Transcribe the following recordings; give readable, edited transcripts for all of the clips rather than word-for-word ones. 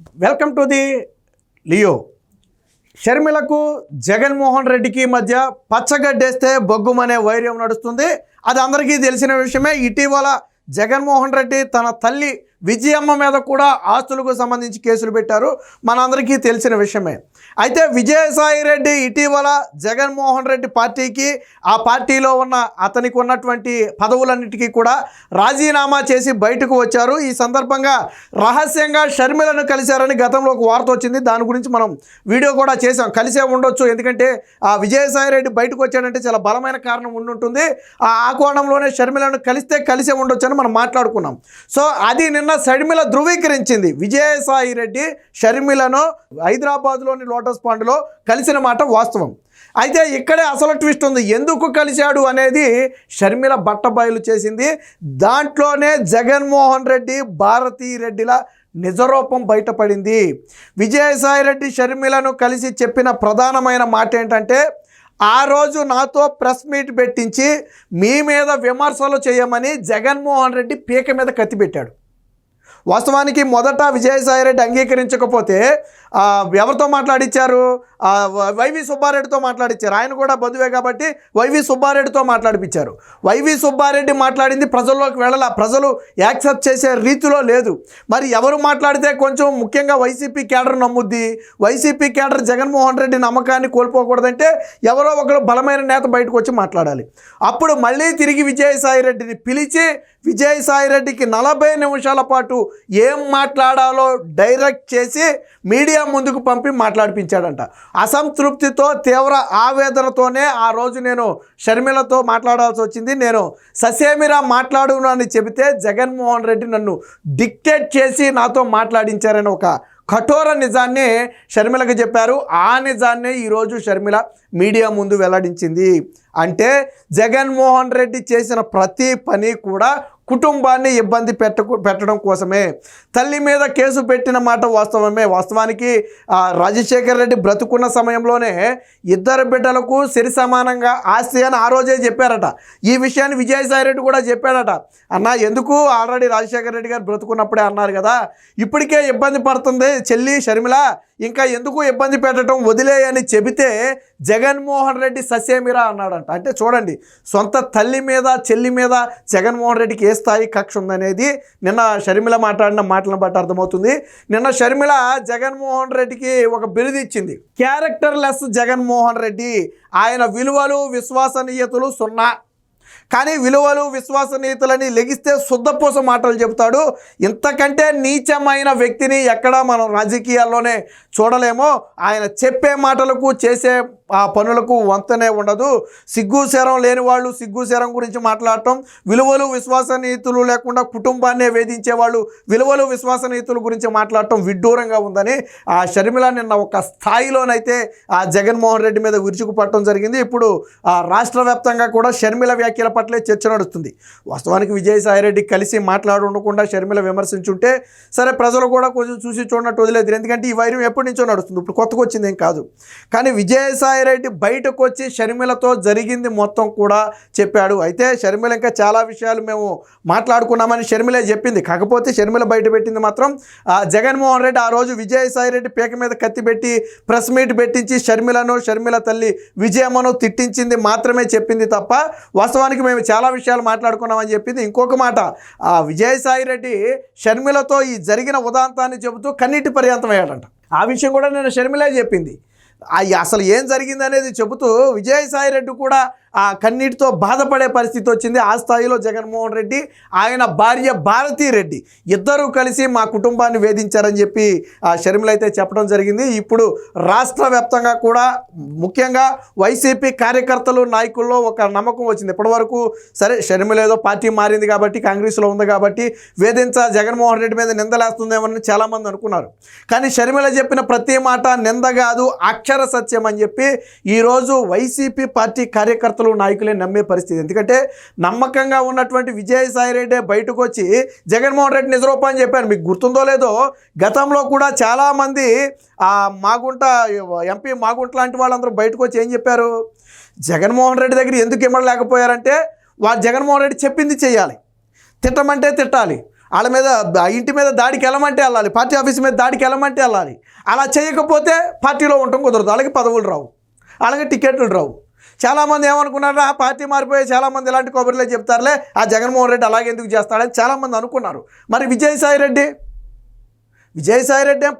Welcome to the Leo. షర్మిలకు జగన్మోహన్ రెడ్డికి మధ్య పచ్చగడ్డేస్తే బొగ్గుమనే వైర్యం నడుస్తుంది. అది అందరికీ తెలిసిన విషయమే. ఇటీవల జగన్మోహన్ రెడ్డి తన తల్లి విజయమ్మ మీద కూడా ఆస్తులకు సంబంధించి కేసులు పెట్టారు, మనందరికీ తెలిసిన విషయమే. అయితే విజయసాయి రెడ్డి ఇటీవల జగన్మోహన్ రెడ్డి పార్టీకి, ఆ పార్టీలో ఉన్న అతనికి ఉన్నటువంటి పదవులన్నిటికీ కూడా రాజీనామా చేసి బయటకు వచ్చారు. ఈ సందర్భంగా రహస్యంగా షర్మిలను కలిశారని గతంలో ఒక వార్త వచ్చింది. దాని గురించి మనం వీడియో కూడా చేసాం. కలిసే ఉండొచ్చు, ఎందుకంటే ఆ విజయసాయి రెడ్డి బయటకు వచ్చాడంటే చాలా బలమైన కారణం ఉండుంటుంది. ఆ కోణంలోనే షర్మిలను కలిసే ఉండొచ్చు అని మనం మాట్లాడుకున్నాం. సో అది నిన్న షర్మిల ధృవీకరించింది. విజయసాయి రెడ్డి షర్మిలను హైదరాబాద్లోని లోటస్ పాండ్లో కలిసిన మాట వాస్తవం. అయితే ఇక్కడే అసలు ట్విస్ట్ ఉంది. ఎందుకు కలిశాడు అనేది షర్మిల బట్టబయలు చేసింది. దాంట్లోనే జగన్మోహన్ రెడ్డి భారతీ రెడ్డిల నిజరూపం బయటపడింది. విజయసాయి రెడ్డి షర్మిలను కలిసి చెప్పిన ప్రధానమైన మాట ఏంటంటే, ఆ రోజు నాతో ప్రెస్ మీట్ పెట్టించి మీ మీద విమర్శలు చేయమని జగన్మోహన్ రెడ్డి పీక మీద కత్తి పెట్టాడు. వాస్తవానికి మొదట విజయసాయి రెడ్డి అంగీకరించకపోతే ఎవరితో మాట్లాడించారు? వైవి సుబ్బారెడ్డితో మాట్లాడించారు. ఆయన కూడా బంధువే కాబట్టి వైవి సుబ్బారెడ్డితో మాట్లాడిపించారు. వైవి సుబ్బారెడ్డి మాట్లాడింది ప్రజల్లోకి వెళ్ళాల, ప్రజలు యాక్సెప్ట్ చేసే రీతిలో లేదు. మరి ఎవరు మాట్లాడితే కొంచెం ముఖ్యంగా వైసీపీ క్యాడర్ నమ్ముద్ది? వైసీపీ క్యాడర్ జగన్మోహన్ రెడ్డి నమ్మకాన్ని కోల్పోకూడదంటే ఎవరో ఒకరు బలమైన నేత బయటకు వచ్చి మాట్లాడాలి. అప్పుడు మళ్ళీ తిరిగి విజయసాయి రెడ్డిని పిలిచి విజయసాయి రెడ్డికి 40 నిమిషాల పాటు ఏం మాట్లాడాలో డైరెక్ట్ చేసి మీడియా ముందుకు పంపి మాట్లాడిపించాడంట. అసంతృప్తితో, తీవ్ర ఆవేదనతోనే ఆ రోజు నేను షర్మిలతో మాట్లాడాల్సి వచ్చింది. నేను ససేమిరా మాట్లాడును అని చెబితే జగన్మోహన్ రెడ్డి నన్ను డిక్టేట్ చేసి నాతో మాట్లాడించారని ఒక కఠోర నిజాన్ని షర్మిలకు చెప్పారు. ఆ నిజాన్నే ఈరోజు షర్మిల మీడియా ముందు వెల్లడించింది. అంటే జగన్మోహన్ రెడ్డి చేసిన ప్రతి పని కూడా కుటుంబాన్ని ఇబ్బంది పెట్టడం కోసమే. తల్లి మీద కేసు పెట్టిన మాట వాస్తవమే. వాస్తవానికి రాజశేఖర్ రెడ్డి బ్రతుకున్న సమయంలోనే 2 బిడ్డలకు సరి సమానంగా ఆస్తి అని ఆ రోజే చెప్పారట. ఈ విషయాన్ని విజయసాయి రెడ్డి కూడా చెప్పాడట. అన్న ఎందుకు, ఆల్రెడీ రాజశేఖర్ రెడ్డి గారు బ్రతుకున్నప్పుడే అన్నారు కదా, ఇప్పటికే ఇబ్బంది పడుతుంది చెల్లి షర్మిల, ఇంకా ఎందుకు ఇబ్బంది పెట్టడం, వదిలేయని చెబితే జగన్మోహన్ రెడ్డి ససేమిరా అన్నాడంట. అంటే చూడండి, సొంత తల్లి మీద చెల్లి మీద జగన్మోహన్ రెడ్డికి ఏ స్థాయి కక్ష ఉందనేది నిన్న షర్మిల మాట్లాడిన మాటలను బట్టి అర్థమవుతుంది. నిన్న షర్మిల జగన్మోహన్ రెడ్డికి ఒక బిరుదు ఇచ్చింది, క్యారెక్టర్లెస్ జగన్మోహన్ రెడ్డి. ఆయన విలువలు విశ్వసనీయతలు 0. కానీ విలువలు విశ్వసనీయతలని లెగిస్తే శుద్ధపూస మాటలు చెబుతాడు. ఇంతకంటే నీచమైన వ్యక్తిని ఎక్కడా మనం రాజకీయాల్లోనే చూడలేమో. ఆయన చెప్పే మాటలకు చేసే ఆ పనులకు వంతనే ఉండదు. సిగ్గుశరం లేని వాళ్ళు సిగ్గుశరం గురించి మాట్లాడటం, విలువలు విశ్వసనీయతలు లేకుండా కుటుంబాన్నే వేధించే వాళ్ళు విలువలు విశ్వసనీయతల గురించి మాట్లాడటం విడ్డూరంగా ఉందని ఆ షర్మిల నిన్న ఒక స్థాయిలోనైతే ఆ జగన్మోహన్ రెడ్డి మీద విరుచుకుపడటం జరిగింది. ఇప్పుడు రాష్ట్ర వ్యాప్తంగా కూడా షర్మిల వ్యాఖ్యల పట్లే చర్చ నడుస్తుంది. వాస్తవానికి విజయసాయి రెడ్డి కలిసి మాట్లాడకుండా షర్మిల విమర్శించుంటే సరే, ప్రజలు కూడా కొంచెం చూసి చూడనట్టు వదిలేదు. ఎందుకంటే ఈ వైరం ఎప్పటి నుంచో నడుస్తుంది, ఇప్పుడు కొత్తగా వచ్చింది ఏం కాదు. కానీ విజయసాయి రెడ్డి బయటకు వచ్చి షర్మిలతో జరిగింది మొత్తం కూడా చెప్పాడు. అయితే షర్మిల ఇంకా చాలా విషయాలు మేము మాట్లాడుకున్నామని షర్మిలే చెప్పింది. కాకపోతే షర్మిల బయట పెట్టింది మాత్రం జగన్మోహన్ రెడ్డి ఆ రోజు విజయసాయి రెడ్డి పీక మీద కత్తి పెట్టి ప్రెస్ మీట్ పెట్టించి షర్మిలను, షర్మిల తల్లి విజయమ్మను తిట్టించింది మాత్రమే చెప్పింది తప్ప వాస్తవానికి మేము చాలా విషయాలు మాట్లాడుకున్నామని చెప్పింది. ఇంకొక మాట, విజయసాయి రెడ్డి షర్మిలతో ఈ జరిగిన ఉదాంతాన్ని చెబుతూ కన్నీటి పర్యంతం అయ్యాడంట. ఆ విషయం కూడా నేను షర్మిలే చెప్పింది. అసలు ఏం జరిగింది అనేది చెబుతూ విజయసాయి రెడ్డి కూడా ఆ కన్నీటితో బాధపడే పరిస్థితి వచ్చింది. ఆ స్థాయిలో జగన్మోహన్ రెడ్డి, ఆయన భార్య భారతీ రెడ్డి ఇద్దరూ కలిసి మా కుటుంబాన్ని వేధించారని చెప్పి షర్మిల అయితే చెప్పడం జరిగింది. ఇప్పుడు రాష్ట్ర వ్యాప్తంగా కూడా ముఖ్యంగా వైసీపీ కార్యకర్తలు, నాయకుల్లో ఒక నమ్మకం వచ్చింది. ఇప్పటివరకు సరే షర్మిల ఏదో పార్టీ మారింది కాబట్టి, కాంగ్రెస్లో ఉంది కాబట్టి జగన్మోహన్ రెడ్డి మీద నిందలేస్తుందేమని చాలామంది అనుకున్నారు. కానీ షర్మిల చెప్పిన ప్రతి మాట నింద కాదు, అక్షర సత్యం అని చెప్పి ఈరోజు వైసీపీ పార్టీ కార్యకర్తలు, నాయకులే నమ్మే పరిస్థితి. ఎందుకంటే నమ్మకంగా ఉన్నటువంటి విజయసాయి రెడ్డి బయటకు వచ్చి జగన్మోహన్ రెడ్డి నిజరూపాన్ని చెప్పారు. మీకు గుర్తుందో లేదో, గతంలో కూడా చాలామంది మాగుంట ఎంపీ మాగుంట లాంటి వాళ్ళందరూ బయటకు వచ్చి ఏం చెప్పారు, జగన్మోహన్ రెడ్డి దగ్గర ఎందుకు ఇమ్మడలేకపోయారంటే, జగన్మోహన్ రెడ్డి చెప్పింది చేయాలి, తిట్టమంటే తిట్టాలి, వాళ్ళ మీద ఇంటి మీద దాడికి వెళ్ళమంటే వెళ్ళాలి, పార్టీ ఆఫీస్ మీద దాడికి వెళ్ళమంటే వెళ్ళాలి. అలా చేయకపోతే పార్టీలో ఉండటం కుదరదు, అలాగే పదవులు రావు, అలాగే టికెట్లు రావు. చాలామంది ఏమనుకున్నారు, ఆ పార్టీ మారిపోయి చాలామంది ఇలాంటి కొబ్బరిలే చెప్తారులే, ఆ జగన్మోహన్ రెడ్డి అలాగే ఎందుకు చేస్తాడని చాలామంది అనుకున్నారు. మరి విజయసాయిరెడ్డి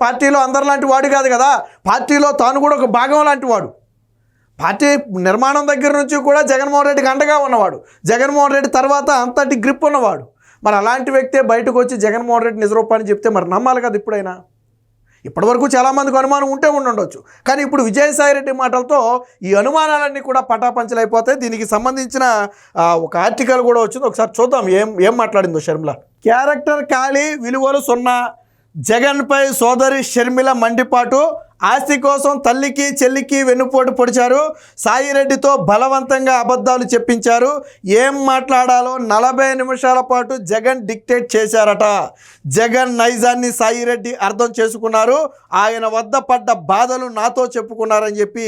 పార్టీలో అందరిలాంటి వాడు కాదు కదా, పార్టీలో తాను కూడా ఒక భాగం లాంటి వాడు. పార్టీ నిర్మాణం దగ్గర నుంచి కూడా జగన్మోహన్ రెడ్డికి అండగా ఉన్నవాడు, జగన్మోహన్ రెడ్డి తర్వాత అంతటి గ్రిప్ ఉన్నవాడు. మరి అలాంటి వ్యక్తే బయటకు వచ్చి జగన్మోహన్ రెడ్డి నిజరూపాన్ని చెప్తే మరి నమ్మాలి కదా ఇప్పుడైనా. ఇప్పటివరకు చాలామందికి అనుమానం ఉంటే ఉండొచ్చు, కానీ ఇప్పుడు విజయసాయిరెడ్డి మాటలతో ఈ అనుమానాలన్నీ కూడా పటాపంచలైపోతాయి. దీనికి సంబంధించిన ఒక ఆర్టికల్ కూడా వచ్చింది, ఒకసారి చూద్దాం ఏం మాట్లాడిందో షర్మిల. క్యారెక్టర్ ఖాళీ, విలువలు సున్నా, జగన్పై సోదరి షర్మిల మండిపాటు. ఆస్తి కోసం తల్లికి చెల్లికి వెన్నుపోటు పొడిచారు, సాయిరెడ్డితో బలవంతంగా అబద్ధాలు చెప్పించారు, ఏం మాట్లాడాలో 40 నిమిషాల పాటు జగన్ డిక్టేట్ చేశారట. జగన్ నైజాన్ని సాయిరెడ్డి అర్థం చేసుకున్నారు, ఆయన వద్ద పడ్డ బాధలు నాతో చెప్పుకున్నారని చెప్పి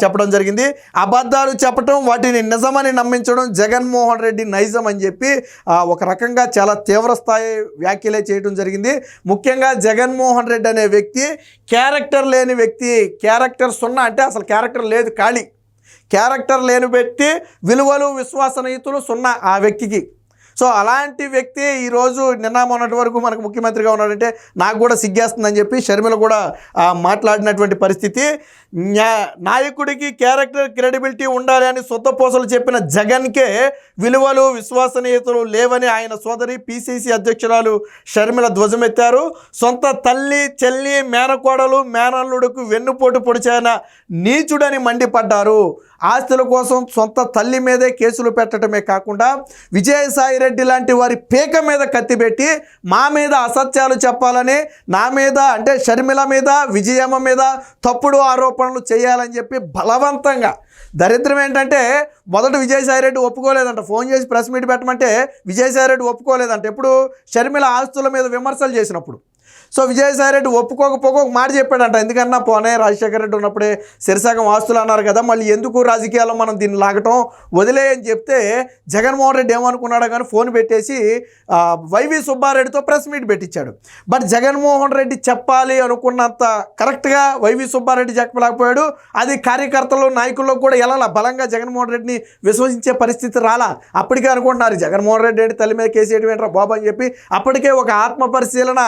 చెప్పడం జరిగింది. అబద్ధాలు చెప్పడం, వాటిని నిజమని నమ్మించడం జగన్మోహన్ రెడ్డి నైజం అని చెప్పి ఒక రకంగా చాలా తీవ్రస్థాయి వ్యాఖ్యలే చేయడం జరిగింది. ముఖ్యంగా జగన్మోహన్ రెడ్డి అనే వ్యక్తి క్యారెక్టర్ లేని వ్యక్తి, క్యారెక్టర్ సున్నా, అంటే అసలు క్యారెక్టర్ లేదు, ఖాళీ. క్యారెక్టర్ లేని వ్యక్తి, విలువలు విశ్వసనీయతలు సున్నా ఆ వ్యక్తికి. సో అలాంటి వ్యక్తి ఈరోజు నిన్న మొన్నటి వరకు మనకు ముఖ్యమంత్రిగా ఉన్నాడంటే నాకు కూడా సిగ్గేస్తుందని చెప్పి షర్మిల కూడా మాట్లాడినటువంటి పరిస్థితి. నాయకుడికి క్యారెక్టర్ క్రెడిబిలిటీ ఉండాలి అని సొద్దపోసలు చెప్పిన జగన్కే విలువలు విశ్వసనీయతలు లేవని ఆయన సోదరి పిసిసి అధ్యక్షురాలు షర్మిల ధ్వజమెత్తారు. సొంత తల్లి చెల్లి మేనకోడలు మేనల్లుడుకు వెన్నుపోటు పొడిచిన నీచుడని మండిపడ్డారు. ఆస్తుల కోసం సొంత తల్లి మీదే కేసులు పెట్టడమే కాకుండా విజయసాయిరెడ్డి లాంటి వారి పేక మీద కత్తిపెట్టి మా మీద అసత్యాలు చెప్పాలని, నా మీద అంటే షర్మిల మీద విజయమ్మ మీద తప్పుడు ఆరోపణలు చేయాలని చెప్పి బలవంతంగా. దరిద్రం ఏంటంటే మొదట విజయసాయిరెడ్డి ఒప్పుకోలేదంట, ఫోన్ చేసి ప్రెస్ మీట్ పెట్టమంటే విజయసాయిరెడ్డి ఒప్పుకోలేదంట. ఎప్పుడు షర్మిల ఆస్తుల మీద విమర్శలు చేసినప్పుడు. సో విజయసాయిరెడ్డి ఒప్పుకోకపోక ఒక మాట చెప్పాడంట, ఎందుకన్నా పోనే రాజశేఖర రెడ్డి ఉన్నప్పుడే సిరసగం ఆస్తులు అన్నారు కదా, మళ్ళీ ఎందుకు రాజకీయాల్లో మనం దీన్ని లాగటం వదిలే అని చెప్తే జగన్మోహన్ రెడ్డి ఏమనుకున్నాడో కానీ ఫోన్ పెట్టేసి వైవి సుబ్బారెడ్డితో ప్రెస్ మీట్ పెట్టించాడు. బట్ జగన్మోహన్ రెడ్డి చెప్పాలి అనుకున్నంత కరెక్ట్గా వైవి సుబ్బారెడ్డి చెప్పలేకపోయాడు. అది కార్యకర్తలు నాయకుల్లో కూడా ఎలా బలంగా జగన్మోహన్ రెడ్డిని విశ్వసించే పరిస్థితి రాలా. అప్పటికే అనుకుంటున్నారు జగన్మోహన్ రెడ్డి ఏంటి తల్లి మీద కేసీఆర్ ఏంట్రా బాబు అని చెప్పి. అప్పటికే ఒక ఆత్మ పరిశీలన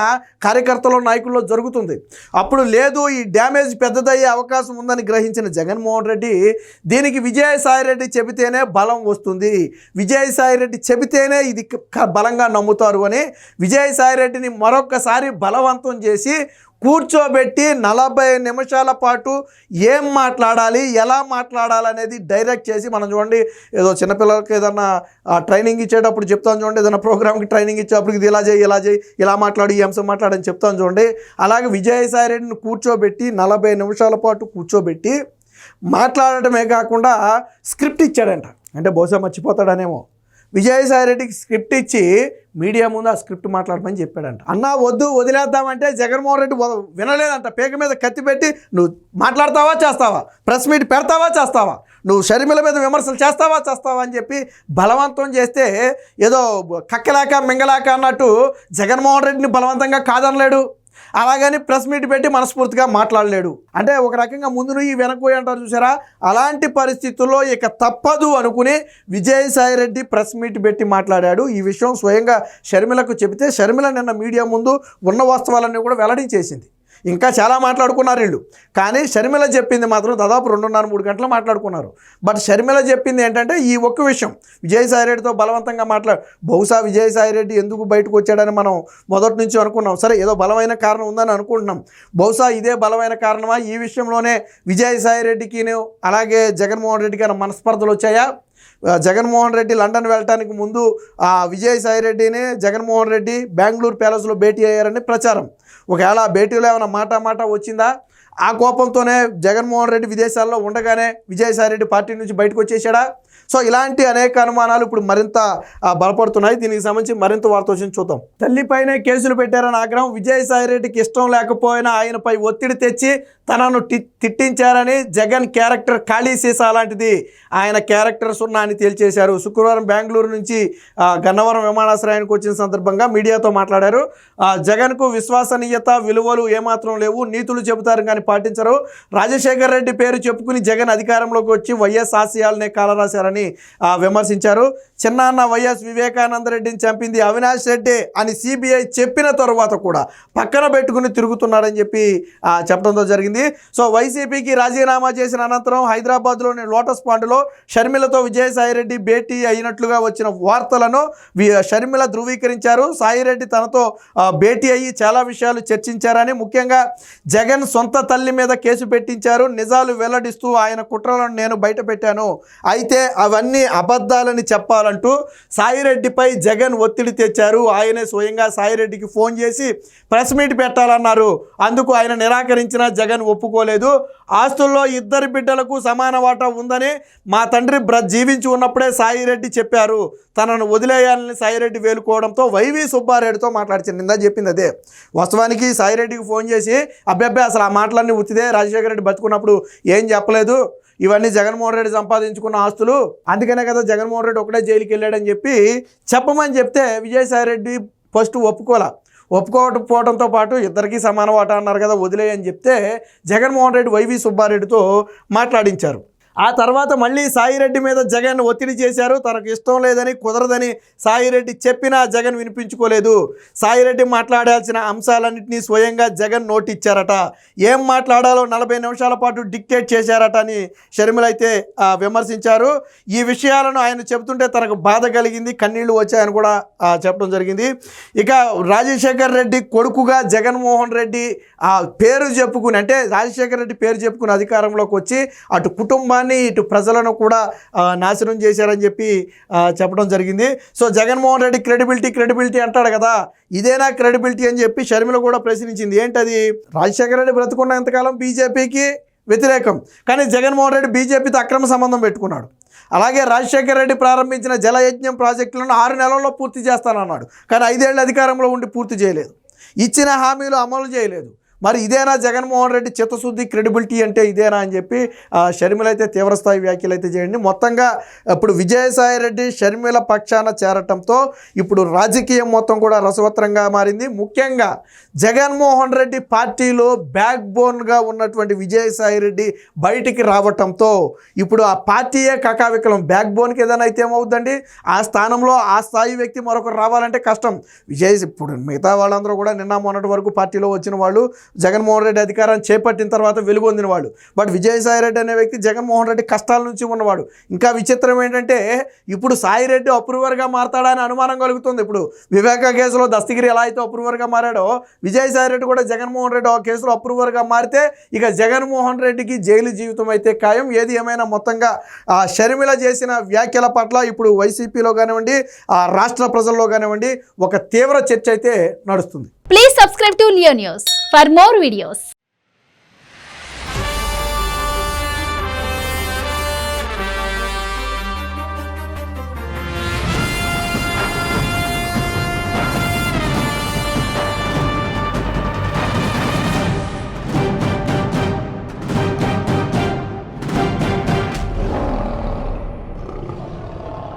కార్యకర్తలు నాయకుల్లో జరుగుతుంది. అప్పుడు లేదు, ఈ డ్యామేజ్ పెద్దదయ్యే అవకాశం ఉందని గ్రహించిన జగన్మోహన్ రెడ్డి దీనికి విజయసాయిరెడ్డి చెబితేనే బలం వస్తుంది, విజయసాయిరెడ్డి చెబితేనే ఇది బలంగా నమ్ముతారు అని విజయసాయిరెడ్డిని మరొకసారి బలవంతం చేసి కూర్చోబెట్టి 40 నిమిషాల పాటు ఏం మాట్లాడాలి ఎలా మాట్లాడాలనేది డైరెక్ట్ చేసి, మనం చూడండి ఏదో చిన్నపిల్లలకి ఏదన్నా ట్రైనింగ్ ఇచ్చేటప్పుడు చెప్తాను చూడండి, ఏదైనా ప్రోగ్రామ్కి ట్రైనింగ్ ఇచ్చేటప్పుడు ఇది ఇలా చేయి ఇలా మాట్లాడి ఈ అంశం మాట్లాడని చెప్తాను చూడండి. అలాగే విజయసాయిరెడ్డిని కూర్చోబెట్టి 40 నిమిషాల పాటు కూర్చోబెట్టి మాట్లాడటమే కాకుండా స్క్రిప్ట్ ఇచ్చాడంట. అంటే బహుశా మర్చిపోతాడనేమో, విజయసాయిరెడ్డికి స్క్రిప్ట్ ఇచ్చి మీడియా ముందు ఆ స్క్రిప్ట్ మాట్లాడమని చెప్పాడంట. అన్నా వద్దు వదిలేద్దామంటే జగన్మోహన్ రెడ్డి వినలేదంట. పేక మీద కత్తి పెట్టి నువ్వు మాట్లాడతావా చేస్తావా, ప్రెస్ మీట్ పెడతావా చేస్తావా, నువ్వు షర్మిల మీద విమర్శలు చేస్తావా అని చెప్పి బలవంతం చేస్తే ఏదో కక్కలేక మింగలేక అన్నట్టు జగన్మోహన్ రెడ్డిని బలవంతంగా కాదనలేడు, అలాగని ప్రెస్ మీట్ పెట్టి మనస్ఫూర్తిగా మాట్లాడలేడు. అంటే ఒక రకంగా ముందు నువ్వు వెనక్కి అంటారు చూసారా, అలాంటి పరిస్థితుల్లో ఇక తప్పదు అనుకుని విజయసాయిరెడ్డి ప్రెస్ మీట్ పెట్టి మాట్లాడాడు. ఈ విషయం స్వయంగా షర్మిలకు చెబితే షర్మిల నిన్న మీడియా ముందు ఉన్న వాస్తవాలన్నీ కూడా వెల్లడించేసింది. ఇంకా చాలా మాట్లాడుకున్నారు వీళ్ళు, కానీ షర్మిల చెప్పింది మాత్రం దాదాపు 2.5-3 గంటలు మాట్లాడుకున్నారు. బట్ షర్మిల చెప్పింది ఏంటంటే ఈ ఒక్క విషయం, విజయసాయిరెడ్డితో బలవంతంగా బహుశా విజయసాయిరెడ్డి ఎందుకు బయటకు వచ్చాడని మనం మొదటి నుంచి అనుకున్నాం. సరే ఏదో బలమైన కారణం ఉందని అనుకుంటున్నాం, బహుశా ఇదే బలమైన కారణమా, ఈ విషయంలోనే విజయసాయిరెడ్డికి అలాగే జగన్మోహన్ రెడ్డికి మనస్పర్ధలు వచ్చాయా? జగన్మోహన్ రెడ్డి లండన్ వెళ్ళటానికి ముందు విజయసాయిరెడ్డిని జగన్మోహన్ రెడ్డి బెంగళూరు ప్యాలెస్లో భేటీ అయ్యారని ప్రచారం. ఒకవేళ ఆ భేటీలో ఏమైనా మాట వచ్చిందా? ఆ కోపంతోనే జగన్మోహన్ రెడ్డి విదేశాల్లో ఉండగానే విజయసాయి రెడ్డి పార్టీ నుంచి బయటకు వచ్చేసాడా? సో ఇలాంటి అనేక అనుమానాలు ఇప్పుడు మరింత బలపడుతున్నాయి. దీనికి సంబంధించి మరింత వార్త వచ్చింది, చూద్దాం. తల్లిపైనే కేసులు పెట్టారని ఆగ్రహం. విజయసాయి రెడ్డికి ఇష్టం లేకపోయినా ఆయనపై ఒత్తిడి తెచ్చి తనను తిట్టించారని జగన్ క్యారెక్టర్ ఖాళీ సీసా లాంటిది, ఆయన క్యారెక్టర్ సున్నా అని తేల్చేశారు. శుక్రవారం బెంగళూరు నుంచి గన్నవరం విమానాశ్రయానికి వచ్చిన సందర్భంగా మీడియాతో మాట్లాడారు. జగన్కు విశ్వసనీయత విలువలు ఏమాత్రం లేవు, నీతులు చెబుతారు కానీ పాటించరు. రాజశేఖర్ రెడ్డి పేరు చెప్పుకుని జగన్ అధికారంలోకి వచ్చి వైఎస్ ఆశయాలనే కాలరాశారని విమర్శించారు. చిన్నాన్న వైఎస్ వివేకానంద రెడ్డిని చంపింది అవినాష్ రెడ్డి అని సిబిఐ చెప్పిన తరువాత కూడా పక్కన పెట్టుకుని తిరుగుతున్నారని చెప్పి చెప్పడంతో జరిగింది. సో వైసీపీకి రాజీనామా చేసిన అనంతరం హైదరాబాద్లోని లోటస్ పాండ్లో షర్మిలతో విజయసాయిరెడ్డి భేటీ అయినట్లుగా వచ్చిన వార్తలను షర్మిల ధృవీకరించారు. సాయిరెడ్డి తనతో భేటీ అయ్యి చాలా విషయాలు చర్చించారని, ముఖ్యంగా జగన్ సొంత తల్లి మీద కేసు పెట్టించారు, నిజాలు వెల్లడిస్తూ ఆయన కుట్రలను నేను బయట పెట్టాను, అయితే అవన్నీ అబద్ధాలని చెప్పాలంటూ సాయిరెడ్డిపై జగన్ ఒత్తిడి తెచ్చారు. ఆయనే స్వయంగా సాయిరెడ్డికి ఫోన్ చేసి ప్రెస్ మీట్ పెట్టాలన్నారు. అందుకు ఆయన నిరాకరించిన జగన్ ఒప్పుకోలేదు. ఆస్తుల్లో ఇద్దరు బిడ్డలకు సమాన వాటా ఉందని మా తండ్రి జీవించి ఉన్నప్పుడే సాయిరెడ్డి చెప్పారు. తనను వదిలేయాలని సాయిరెడ్డి వేలుకోవడంతో వైవి సుబ్బారెడ్డితో మాట్లాడిచింది. నిందా చెప్పింది అదే. వాస్తవానికి సాయిరెడ్డికి ఫోన్ చేసి అబ్బాయి అసలు ఆ మాటలన్నీ ఉత్తిదే, రాజశేఖర రెడ్డి బతుకున్నప్పుడు ఏం చెప్పలేదు, ఇవన్నీ జగన్మోహన్ రెడ్డి సంపాదించుకున్న ఆస్తులు, అందుకనే కదా జగన్మోహన్ రెడ్డి ఒకటే జైలుకి వెళ్ళాడని చెప్పమని చెప్తే విజయసాయి రెడ్డి ఫస్ట్ ఒప్పుకోకపోవడంతో పాటు ఇద్దరికీ సమాన వాటా అన్నారు కదా, వదిలేయని చెప్తే జగన్మోహన్ రెడ్డి వైవి సుబ్బారెడ్డితో మాట్లాడించారు. ఆ తర్వాత మళ్ళీ సాయిరెడ్డి మీద జగన్ ఒత్తిడి చేశారు. తనకు ఇష్టం లేదని, కుదరదని సాయిరెడ్డి చెప్పినా జగన్ వినిపించుకోలేదు. సాయిరెడ్డి మాట్లాడాల్సిన అంశాలన్నింటినీ స్వయంగా జగన్ నోటిచ్చారట. ఏం మాట్లాడాలో 40 నిమిషాల పాటు డిక్టేట్ చేశారట అని షర్మిల అయితే విమర్శించారు. ఈ విషయాలను ఆయన చెబుతుంటే తనకు బాధ కలిగింది, కన్నీళ్లు వచ్చాయని కూడా చెప్పడం జరిగింది. ఇక రాజశేఖర్ రెడ్డి కొడుకుగా జగన్మోహన్ రెడ్డి పేరు చెప్పుకుని, అంటే రాజశేఖర్ రెడ్డి పేరు చెప్పుకుని అధికారంలోకి వచ్చి అటు కుటుంబాన్ని ఇటు ప్రజలను కూడా నాశనం చేశారని చెప్పి చెప్పడం జరిగింది. సో జగన్మోహన్ రెడ్డి క్రెడిబిలిటీ అంటాడు కదా, ఇదేనా క్రెడిబిలిటీ అని చెప్పి షర్మిల కూడా ప్రశ్నించింది. ఏంటది? రాజశేఖర రెడ్డి బ్రతుకున్న ఎంతకాలం బీజేపీకి వ్యతిరేకం, కానీ జగన్మోహన్ రెడ్డి బీజేపీతో అక్రమ సంబంధం పెట్టుకున్నాడు. అలాగే రాజశేఖర రెడ్డి ప్రారంభించిన జలయజ్ఞం ప్రాజెక్టులను 6 నెలల్లో పూర్తి చేస్తానన్నాడు, కానీ 5 ఏళ్ళ అధికారంలో ఉండి పూర్తి చేయలేదు, ఇచ్చిన హామీలు అమలు చేయలేదు. మరి ఇదేనా జగన్మోహన్ రెడ్డి చిత్తశుద్ధి, క్రెడిబిలిటీ అంటే ఇదేనా అని చెప్పి షర్మిల అయితే తీవ్రస్థాయి వ్యాఖ్యలు అయితే చేయండి. మొత్తంగా ఇప్పుడు విజయసాయి రెడ్డి షర్మిల పక్షాన చేరటంతో ఇప్పుడు రాజకీయం మొత్తం కూడా రసవత్రంగా మారింది. ముఖ్యంగా జగన్మోహన్ రెడ్డి పార్టీలో బ్యాక్ బోన్గా ఉన్నటువంటి విజయసాయి రెడ్డి బయటికి రావటంతో ఇప్పుడు ఆ పార్టీయే కకావికలం. బ్యాక్ బోన్కి ఏదైనా అయితే ఏమవుతుందండి, ఆ స్థానంలో ఆ స్థాయి వ్యక్తి మరొకరు రావాలంటే కష్టం. ఇప్పుడు మిగతా వాళ్ళందరూ కూడా నిన్న మొన్నటి వరకు పార్టీలో వచ్చిన వాళ్ళు, జగన్మోహన్ రెడ్డి అధికారాన్ని చేపట్టిన తర్వాత వెలుగొందిన వాడు. బట్ విజయసాయి రెడ్డి అనే వ్యక్తి జగన్మోహన్ రెడ్డి కష్టాల నుంచి ఉన్నవాడు. ఇంకా విచిత్రం ఏంటంటే ఇప్పుడు సాయిరెడ్డి అప్రూవర్గా మారతాడని అనుమానం కలుగుతుంది. ఇప్పుడు వివేక కేసులో దస్తగిరి ఎలా అయితే అప్రూవర్గా మారాడో, విజయసాయి రెడ్డి కూడా జగన్మోహన్ రెడ్డి ఆ కేసులో అప్రూవర్గా మారితే ఇక జగన్మోహన్ రెడ్డికి జైలు జీవితం అయితే ఖాయం. ఏది ఏమైనా మొత్తంగా షర్మిల చేసిన వ్యాఖ్యల పట్ల ఇప్పుడు వైసీపీలో కానివ్వండి, రాష్ట్ర ప్రజల్లో కానివ్వండి ఒక తీవ్ర చర్చ అయితే నడుస్తుంది. Please subscribe to Leo News for more videos.